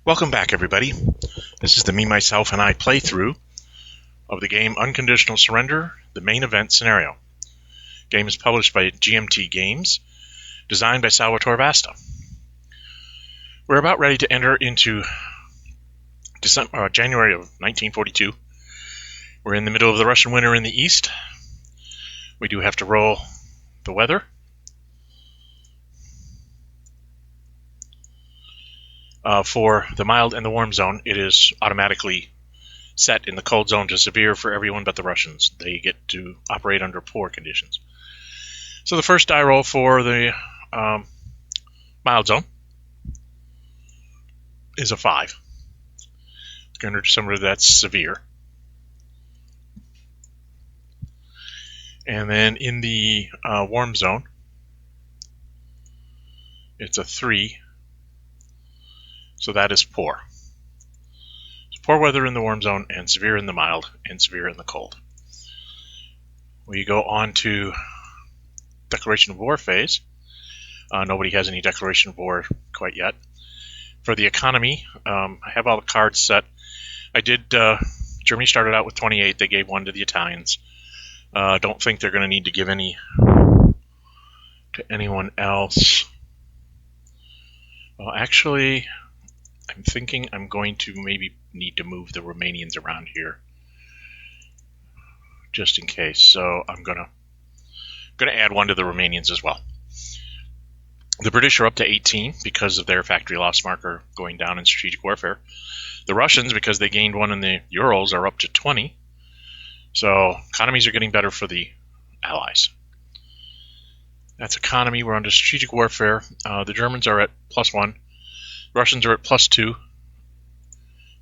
Welcome back, everybody. This is the Me, Myself, and I playthrough of the game Unconditional Surrender, the main event scenario. The game is published by GMT Games, designed by Salvatore Vasta. We're about ready to enter into January of 1942. We're in the middle of the Russian winter in the east. We do have to roll the weather. For the mild and the warm zone, it is automatically set in the cold zone to severe for everyone but the Russians. They get to operate under poor conditions. So the first die roll for the mild zone is a 5. It's going to somebody that's severe. And then in the warm zone, it's a 3. So that is poor. So poor weather in the warm zone, and severe in the mild, and severe in the cold. We go on to declaration of war phase. Nobody has any declaration of war quite yet. For the economy, I have all the cards set. I did. Germany started out with 28. They gave 1 to the Italians. Don't think they're going to need to give any to anyone else. Well, actually, I'm thinking I'm going to maybe need to move the Romanians around here, just in case. So I'm gonna add 1 to the Romanians as well. The British are up to 18 because of their factory loss marker going down in strategic warfare. The Russians, because they gained 1 in the Urals, are up to 20. So economies are getting better for the Allies. That's economy. We're under strategic warfare. The Germans are at +1. Russians are at +2.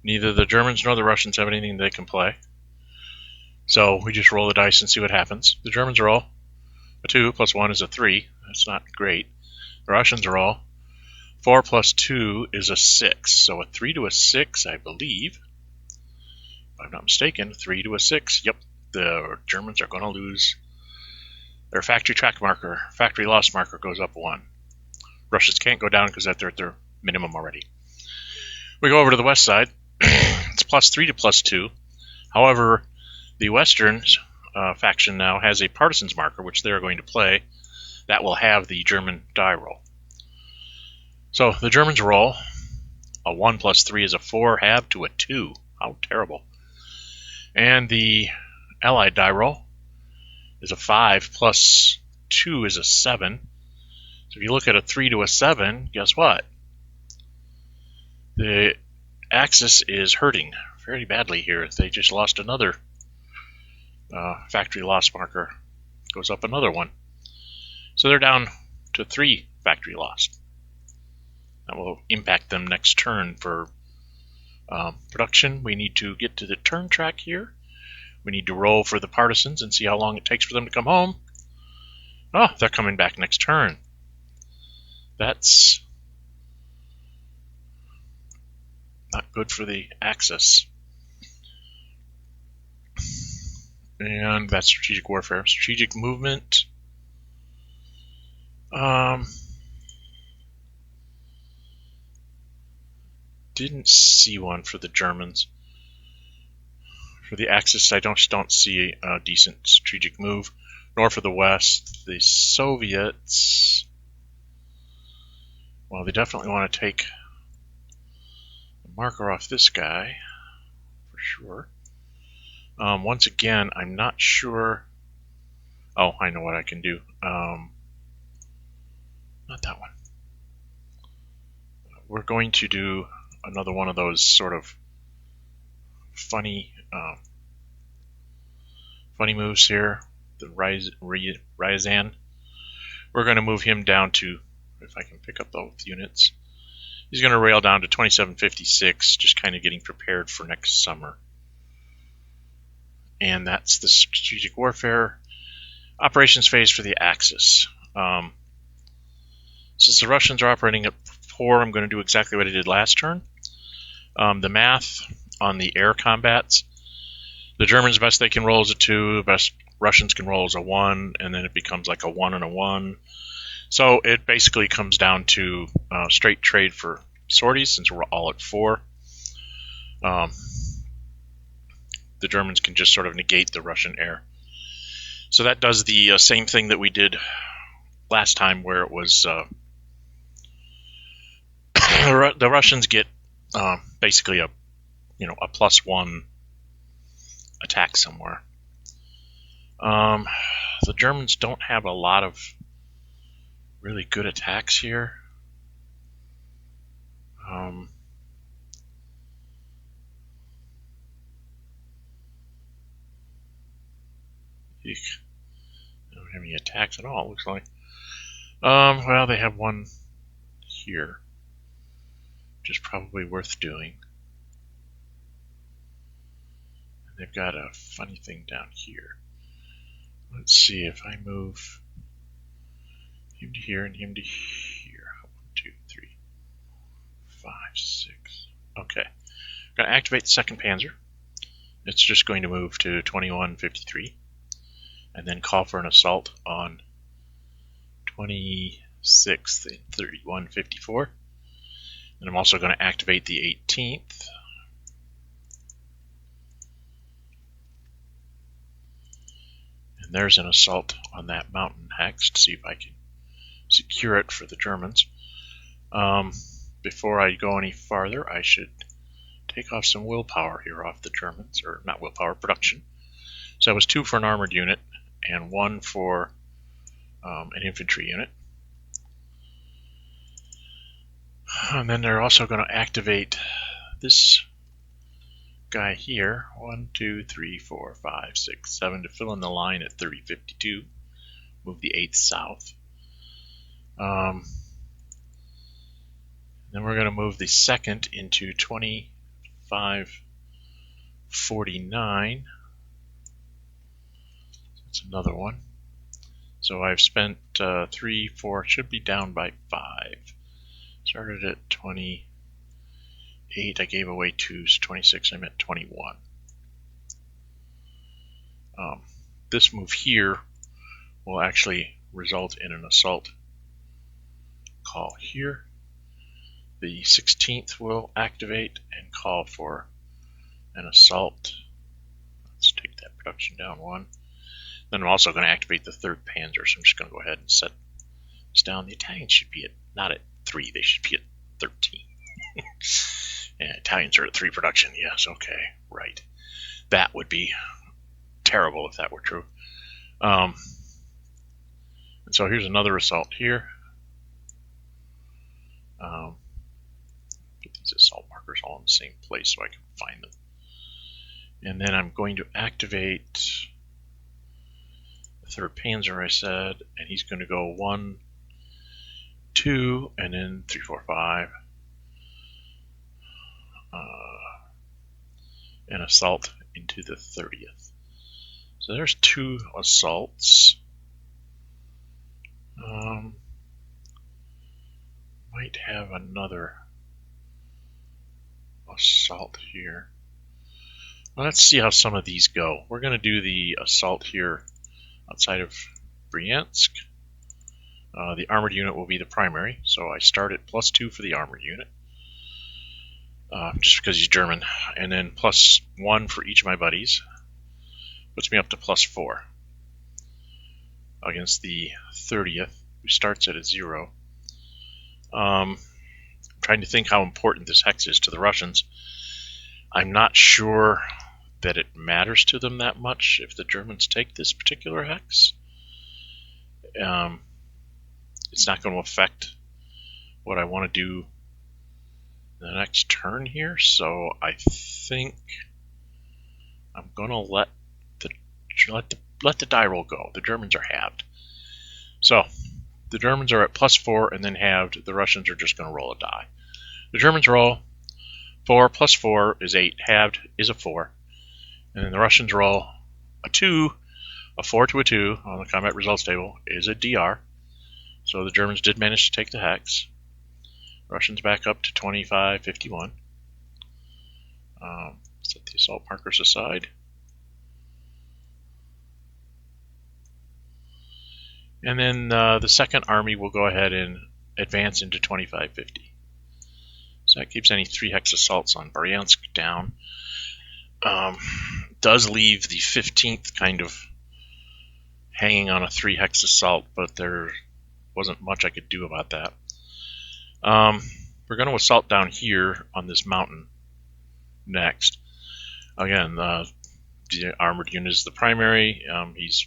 Neither the Germans nor the Russians have anything they can play. So we just roll the dice and see what happens. The Germans are all a 2 + 1 is a 3. That's not great. The Russians are all 4 + 2 is a 6. So a 3 to a 6, I believe. If I'm not mistaken, 3 to a 6. Yep, the Germans are going to lose. Their factory track marker, factory loss marker goes up 1. Russians can't go down because they're at their minimum already. We go over to the west side. It's +3 to +2. However, the Western faction now has a partisans marker, which they're going to play. That will have the German die roll. So the Germans roll. A 1 + 3 is a 4, halved to a 2. How terrible. And the Allied die roll is a 5 + 2 is a 7. So if you look at a 3 to a 7, guess what? The Axis is hurting very badly here. They just lost another factory loss marker. Goes up another 1. So they're down to 3 factory loss. That will impact them next turn for production. We need to get to the turn track here. We need to roll for the partisans and see how long it takes for them to come home. Oh, they're coming back next turn. That's not good for the Axis. And that's strategic warfare. Strategic movement. Didn't see one for the Germans. For the Axis, I don't see a decent strategic move, nor for the West. The Soviets, well, they definitely want to take the marker off this guy, for sure. Once again, I'm not sure. Oh, I know what I can do. Not that one. We're going to do another one of those sort of funny moves here. The Ryazan. We're going to move him down to, if I can pick up those units. He's going to rail down to 2756, just kind of getting prepared for next summer. And that's the strategic warfare operations phase for the Axis. Since the Russians are operating at 4, I'm going to do exactly what I did last turn. The math on the air combats, the Germans, best they can roll is a 2, the best Russians can roll is a 1, and then it becomes like a 1 and a 1. So it basically comes down to straight trade for sorties since we're all at 4. The Germans can just sort of negate the Russian air. So that does the same thing that we did last time, where it was the Russians get basically a +1 attack somewhere. The Germans don't have a lot of really good attacks here. They don't have any attacks at all, it looks like. Well, they have one here, which is probably worth doing. And they've got a funny thing down here. Let's see if I move him to here and him to here. 1, 2, 3, 5, 6. Okay. I'm going to activate the 2nd Panzer. It's just going to move to 2153 and then call for an assault on 26th and 3154. And I'm also going to activate the 18th. And there's an assault on that mountain hex to see if I can secure it for the Germans. Before I go any farther, I should take off some willpower here off the Germans, or not willpower, production. So that was 2 for an armored unit and 1 for an infantry unit. And then they're also going to activate this guy here, 1, 2, 3, 4, 5, 6, 7, to fill in the line at 3052. Move the 8th south. Then we're going to move the 2nd into 2549. That's another one. So I've spent 3, 4, should be down by 5. Started at 28, I gave away 2, so 26, I'm at 21. This move here will actually result in an assault call here. The 16th will activate and call for an assault. Let's take that production down 1. Then I'm also going to activate the 3rd Panzer, so I'm just going to go ahead and set this down. The Italians should be not at 3, they should be at 13. Yeah, Italians are at 3 production, yes, okay, right. That would be terrible if that were true. And so here's another assault here. Put these assault markers all in the same place so I can find them. And then I'm going to activate the 3rd Panzer, I said, and he's going to go 1, 2, and then 3, 4, 5. An assault into the 30th. So there's 2 assaults. Might have another assault here. Well, let's see how some of these go. We're going to do the assault here outside of Bryansk. The armored unit will be the primary, so I start at +2 for the armored unit, just because he's German, and then +1 for each of my buddies. Puts me up to +4 against the 30th, who starts at a 0. I'm trying to think how important this hex is to the Russians. I'm not sure that it matters to them that much if the Germans take this particular hex. It's not going to affect what I want to do the next turn here, so I think I'm going to let the die roll go. The Germans are halved. So the Germans are at +4 and then halved. The Russians are just going to roll a die. The Germans roll 4 + 4 is 8. Halved is a 4. And then the Russians roll a 2. A 4 to a 2 on the combat results table is a DR. So the Germans did manage to take the hex. Russians back up to 2551. Set the assault markers aside. And then the 2nd Army will go ahead and advance into 2550. So that keeps any 3-hex assaults on Bryansk down. Does leave the 15th kind of hanging on a 3-hex assault, but there wasn't much I could do about that. We're going to assault down here on this mountain next. Again, the armored unit is the primary. He's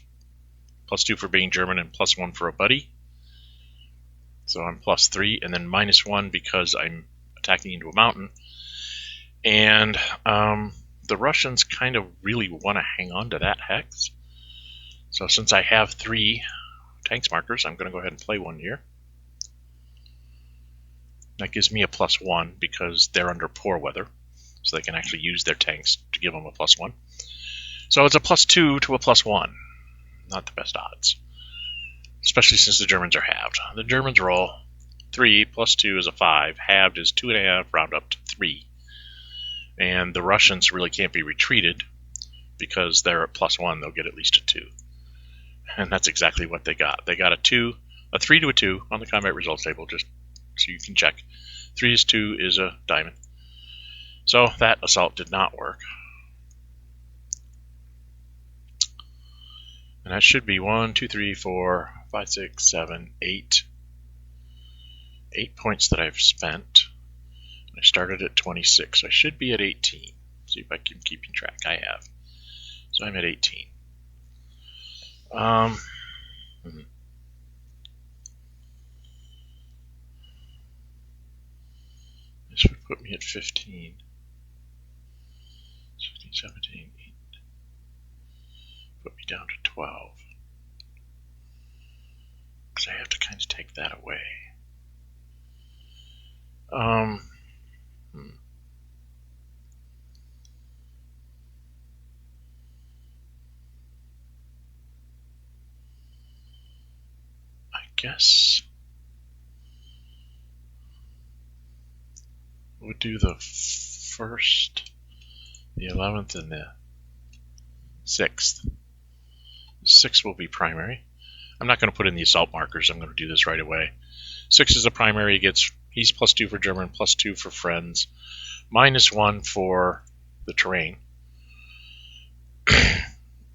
+2 for being German and +1 for a buddy. So I'm +3, and then -1 because I'm attacking into a mountain. And the Russians kind of really want to hang on to that hex. So since I have 3 tanks markers, I'm going to go ahead and play one here. That gives me a +1 because they're under poor weather, so they can actually use their tanks to give them a +1. So it's a +2 to a +1. Not the best odds, especially since the Germans are halved. The Germans roll 3 + 2 is a 5. Halved is 2.5, round up to 3. And the Russians really can't be retreated because they're at +1. They'll get at least a 2. And that's exactly what they got. They got a 3 to a 2 on the combat results table, just so you can check. 3 is 2 is a diamond. So that assault did not work. And that should be 1, 2, 3, 4, 5, 6, 7, 8. 8 points that I've spent. I started at 26, so I should be at 18. See if I keep keeping track. I have. So I'm at 18. This would put me at 15. 16, 17, 8. Put me down to 12. Because I have to kind of take that away. I guess we'll do the 1st, the 11th, and the 6th. The 6th will be primary. I'm not going to put in the assault markers. I'm going to do this right away. 6 is a primary. He's +2 for German, +2 for friends, -1 for the terrain.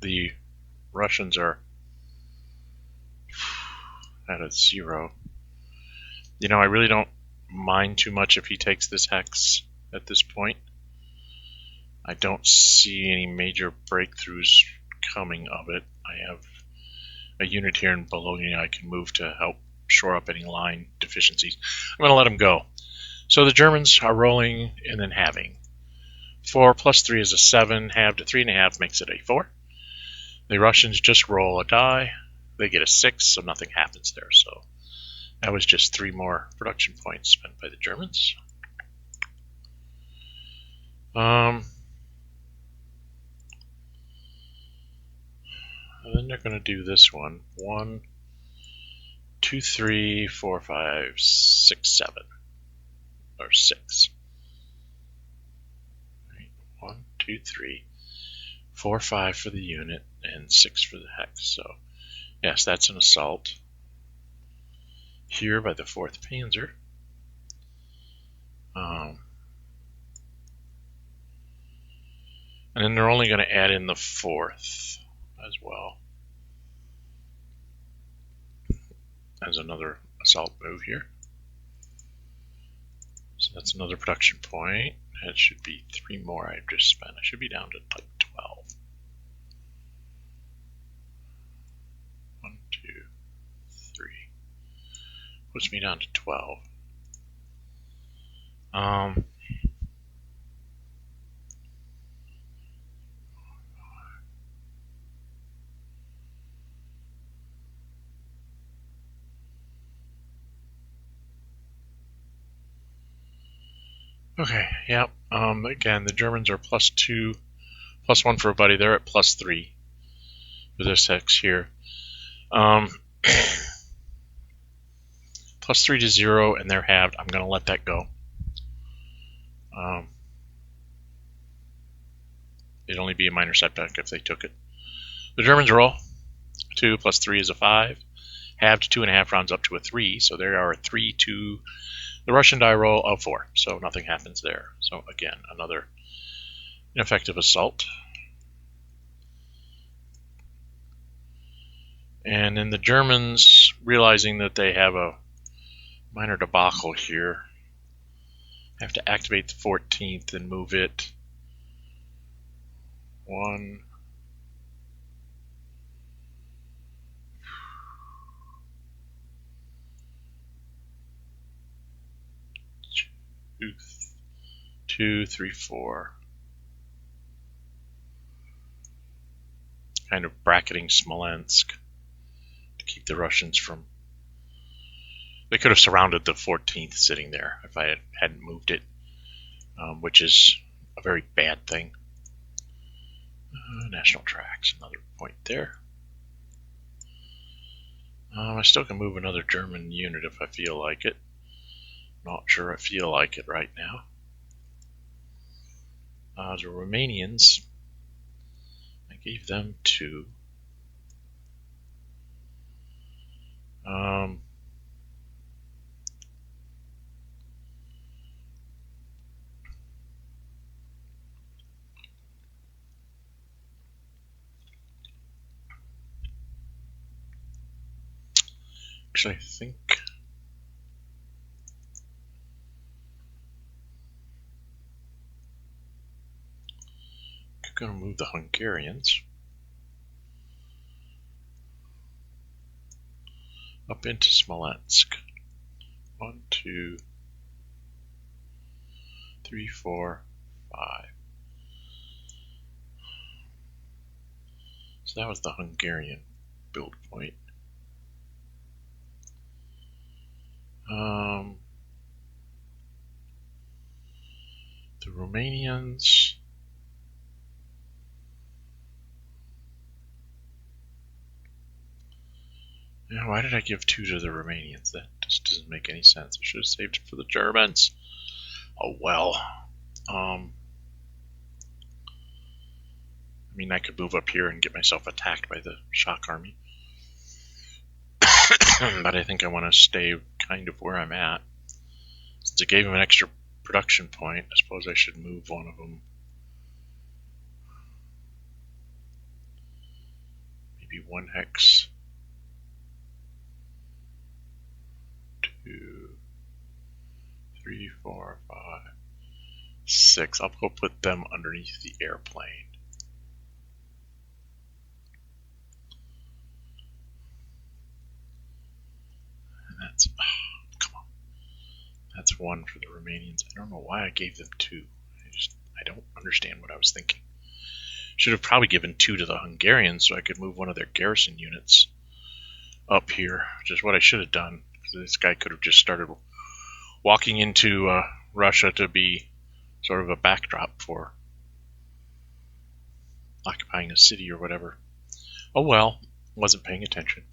The Russians are at a 0. You know, I really don't mind too much if he takes this hex at this point. I don't see any major breakthroughs coming of it. I have a unit here in Bologna I can move to help shore up any line deficiencies. I'm going to let him go. So the Germans are rolling and then halving. 4 + 3 is a 7. Halved to 3.5 makes it a 4. The Russians just roll a die. They get a 6, so nothing happens there. So that was just 3 more production points spent by the Germans. And then they're going to do this one. 1, 2, 3, 4, 5, 6, 7. Or 6. 1, 2, 3, 4, 5 for the unit, and 6 for the hex. So, yes, that's an assault here by the 4th Panzer. And then they're only going to add in the 4th as well as another assault move here. So that's another production point. That should be 3 more I've just spent. I should be down to like 12. 1, 2, 3. Puts me down to 12. Okay, yep. Again, the Germans are +2, +1 for a buddy. They're at +3 for this hex here. +3 to 0, and they're halved. I'm going to let that go. It'd only be a minor setback if they took it. The Germans roll. 2 + 3 is a 5. Halved to 2.5 rounds up to a 3, so there are 3, 2, The Russian die roll of 4, so nothing happens there. So again, another ineffective assault. And then the Germans, realizing that they have a minor debacle here, have to activate the 14th and move it 1, 2, 3, 4. Kind of bracketing Smolensk to keep the Russians from... They could have surrounded the 14th sitting there if I hadn't moved it, which is a very bad thing. National tracks, another point there. I still can move another German unit if I feel like it. Not sure I feel like it right now. The Romanians, I gave them 2. Actually, I think I'm going to move the Hungarians up into Smolensk. 1, 2, 3, 4, 5. So that was the Hungarian build point. The Romanians... Yeah, why did I give 2 to the Romanians? That just doesn't make any sense. I should have saved it for the Germans. Oh well. I mean, I could move up here and get myself attacked by the shock army. But I think I want to stay kind of where I'm at. Since I gave him an extra production point, I suppose I should move one of them. Maybe 1 hex. 2, 3, 4, 5, 6. I'll go put them underneath the airplane. And that's... come on. That's 1 for the Romanians. I don't know why I gave them 2. I don't understand what I was thinking. Should have probably given 2 to the Hungarians so I could move one of their garrison units up here, which is what I should have done. This guy could have just started walking into Russia to be sort of a backdrop for occupying a city or whatever. Oh well, wasn't paying attention.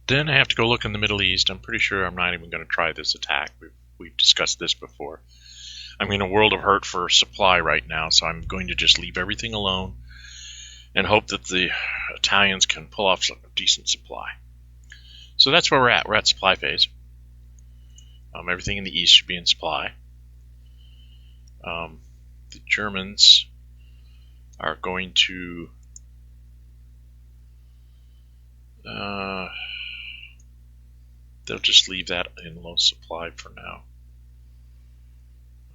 Then I have to go look in the Middle East. I'm pretty sure I'm not even going to try this attack. We've discussed this before. I'm in a world of hurt for supply right now, so I'm going to just leave everything alone and hope that the Italians can pull off a decent supply. So that's where we're at. We're at supply phase. Everything in the east should be in supply. The Germans are going to... they'll just leave that in low supply for now.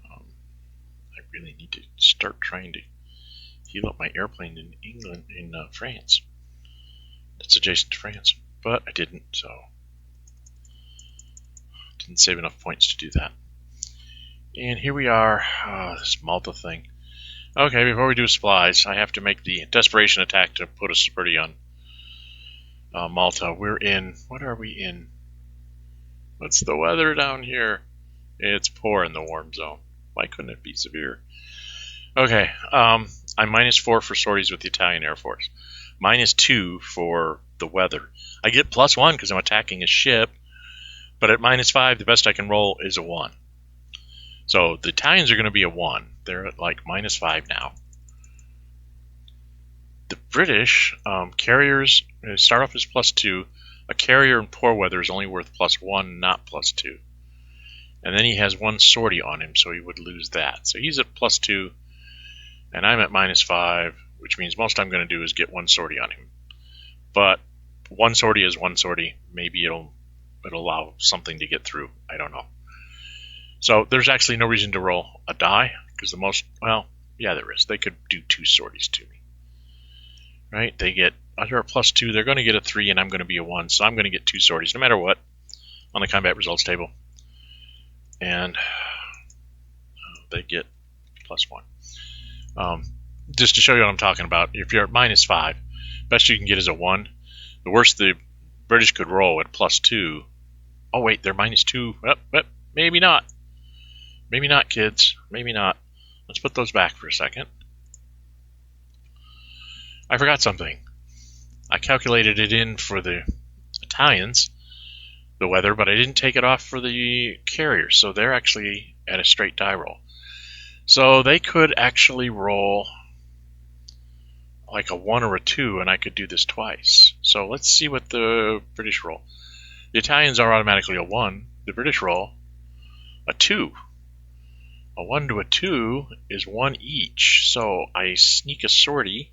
I really need to start trying to heal up my airplane in England, in France. That's adjacent to France. But I didn't, so didn't save enough points to do that. And here we are, this Malta thing. Okay, before we do supplies, I have to make the desperation attack to put a security on Malta. We're in, what are we in? What's the weather down here? It's poor in the warm zone. Why couldn't it be severe? Okay, I'm -4 for sorties with the Italian Air Force. -2 for the weather. I get +1 because I'm attacking a ship, but at -5, the best I can roll is a 1. So the Italians are going to be a 1. They're at like -5 now. The British carriers start off as +2. A carrier in poor weather is only worth +1, not +2. And then he has one sortie on him, so he would lose that. So he's at +2, and I'm at -5, which means most I'm going to do is get one sortie on him. But one sortie is one sortie. Maybe it'll allow something to get through. I don't know. So there's actually no reason to roll a die, because the most, well, yeah, there is. They could do 2 sorties to me. Right? They get, under a +2, they're going to get a 3, and I'm going to be a 1, so I'm going to get 2 sorties, no matter what, on the combat results table. And they get +1. Just to show you what I'm talking about, if you're at -5, best you can get is a 1. The worst the British could roll at +2. Oh, wait, they're -2. Maybe not. Maybe not, kids. Maybe not. Let's put those back for a second. I forgot something. I calculated it in for the Italians, the weather, but I didn't take it off for the carriers, so they're actually at a straight die roll. So they could actually roll like a 1 or a 2, and I could do this twice. So let's see what the British roll. The Italians are automatically a 1. The British roll a 2. A 1 to a 2 is 1 each. So I sneak a sortie,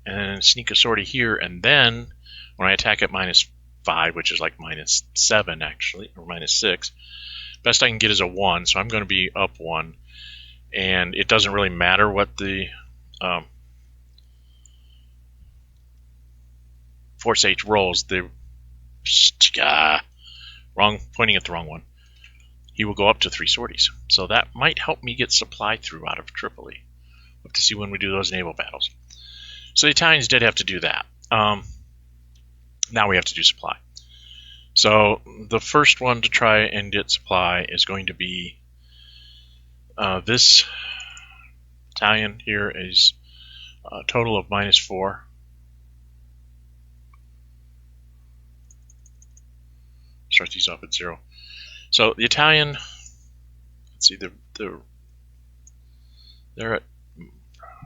and sneak a sortie here, and then when I attack at -5, which is like -7 actually, or -6, best I can get is a 1, so I'm going to be up 1. And it doesn't really matter what the Force H rolls. Pointing at the wrong one. He will go up to 3 sorties. So that might help me get supply through out of Tripoli. We'll have to see when we do those naval battles. So the Italians did have to do that. Now we have to do supply. So the first one to try and get supply is going to be this Italian here is a total of -4. Start these off at 0. So the Italian, let's see, they're at,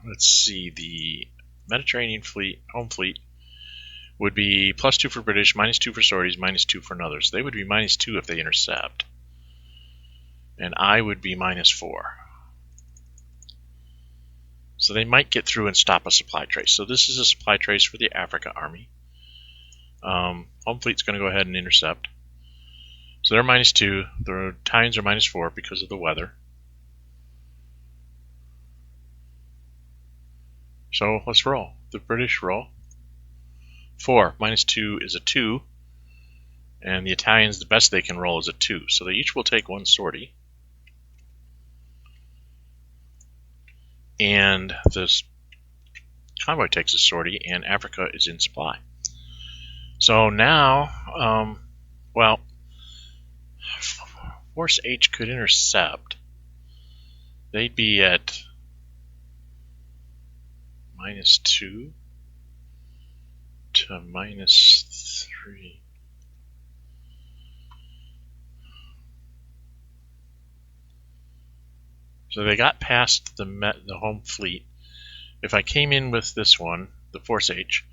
let's see, the Mediterranean fleet, home fleet, would be +2 for British, -2 for sorties, -2 for others. They would be -2 if they intercept. And I would be -4. So they might get through and stop a supply trace. So this is a supply trace for the Africa Army. Home fleet's going to go ahead and intercept. So they're -2. The Italians are -4 because of the weather. So let's roll. The British roll 4. -2 is a 2. And the Italians, the best they can roll is a 2. So they each will take 1 sortie. And this convoy takes a sortie, and Africa is in supply. So now, well, Force H could intercept. They'd be at -2 to -3. So they got past the home fleet. If I came in with this one, the Force H,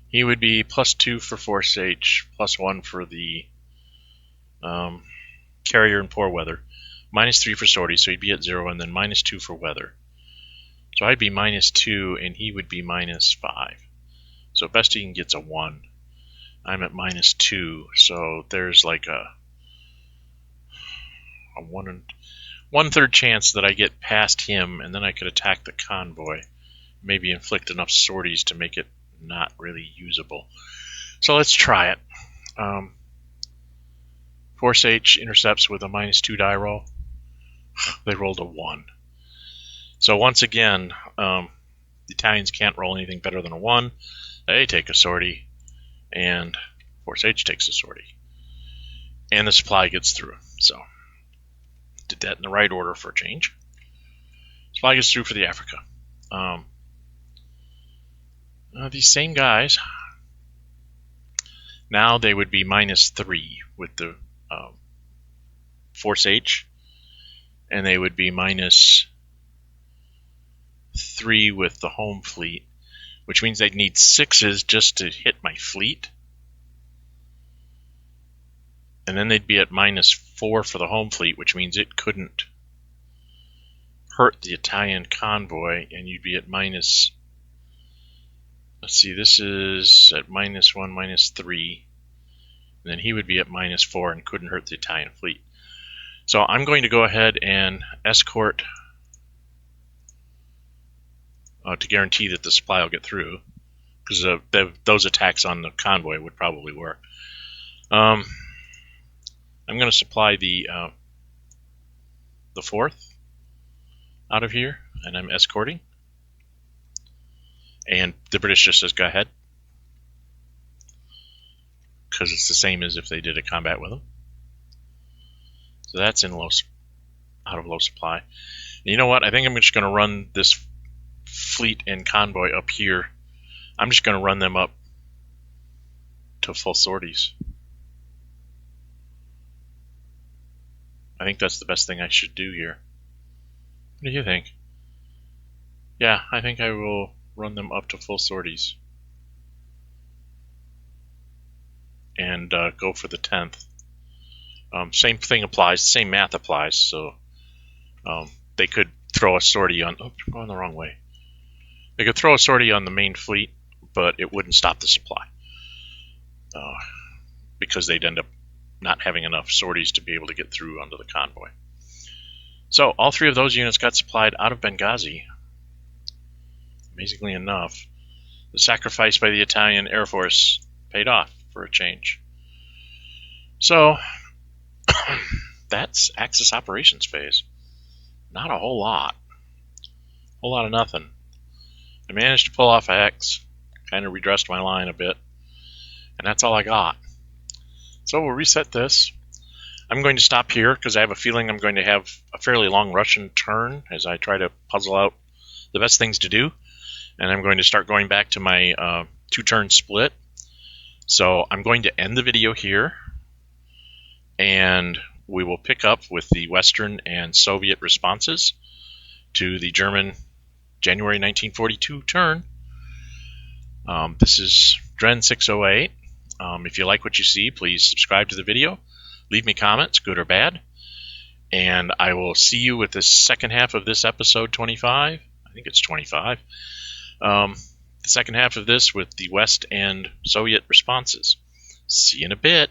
he would be +2 for Force H, +1 for the carrier in poor weather, -3 for sortie, so he'd be at 0, and then -2 for weather. So I'd be -2, and he would be -5. So best he can get's a 1. I'm at -2, so there's like a 1/3 chance that I get past him, and then I could attack the convoy, maybe inflict enough sorties to make it not really usable. So let's try it. Force H intercepts with a -2 die roll. They rolled a 1. So once again, the Italians can't roll anything better than a 1. They take a sortie, and Force H takes a sortie. And the supply gets through. So did that in the right order for a change. Supply gets through for the Africa. These same guys, now they would be -3 with the Force H, and they would be -3 with the home fleet, which means they'd need 6s just to hit my fleet. And then they'd be at -4 for the home fleet, which means it couldn't hurt the Italian convoy, and you'd be at minus... Let's see, this is at -1, -3. And then he would be at -4 and couldn't hurt the Italian fleet. So I'm going to go ahead and escort to guarantee that the supply will get through, because those attacks on the convoy would probably work. I'm going to supply the 4th out of here, and I'm escorting. And the British just says, go ahead, because it's the same as if they did a combat with them. So that's in out of low supply. And you know what? I think I'm just going to run this fleet and convoy up here. I'm just going to run them up to full sorties. I think that's the best thing I should do here. What do you think? Yeah, I think I will run them up to full sorties. And go for the 10th. Same thing applies, same math applies, so they could throw a sortie on... Oh, I'm going the wrong way. They could throw a sortie on the main fleet, but it wouldn't stop the supply. Because they'd end up not having enough sorties to be able to get through onto the convoy. So, all 3 of those units got supplied out of Benghazi. Amazingly enough, the sacrifice by the Italian Air Force paid off for a change. So, that's Axis Operations Phase. Not a whole lot. A whole lot of nothing. I managed to pull off X, kind of redressed my line a bit, and that's all I got. So we'll reset this. I'm going to stop here because I have a feeling I'm going to have a fairly long Russian turn as I try to puzzle out the best things to do. And I'm going to start going back to my 2-turn split. So I'm going to end the video here, and we will pick up with the Western and Soviet responses to the German January 1942 turn. This is Dren 608. If you like what you see, please subscribe to the video. Leave me comments, good or bad. And I will see you with the second half of this episode 25. I think it's 25. The second half of this with the West and Soviet responses. See you in a bit.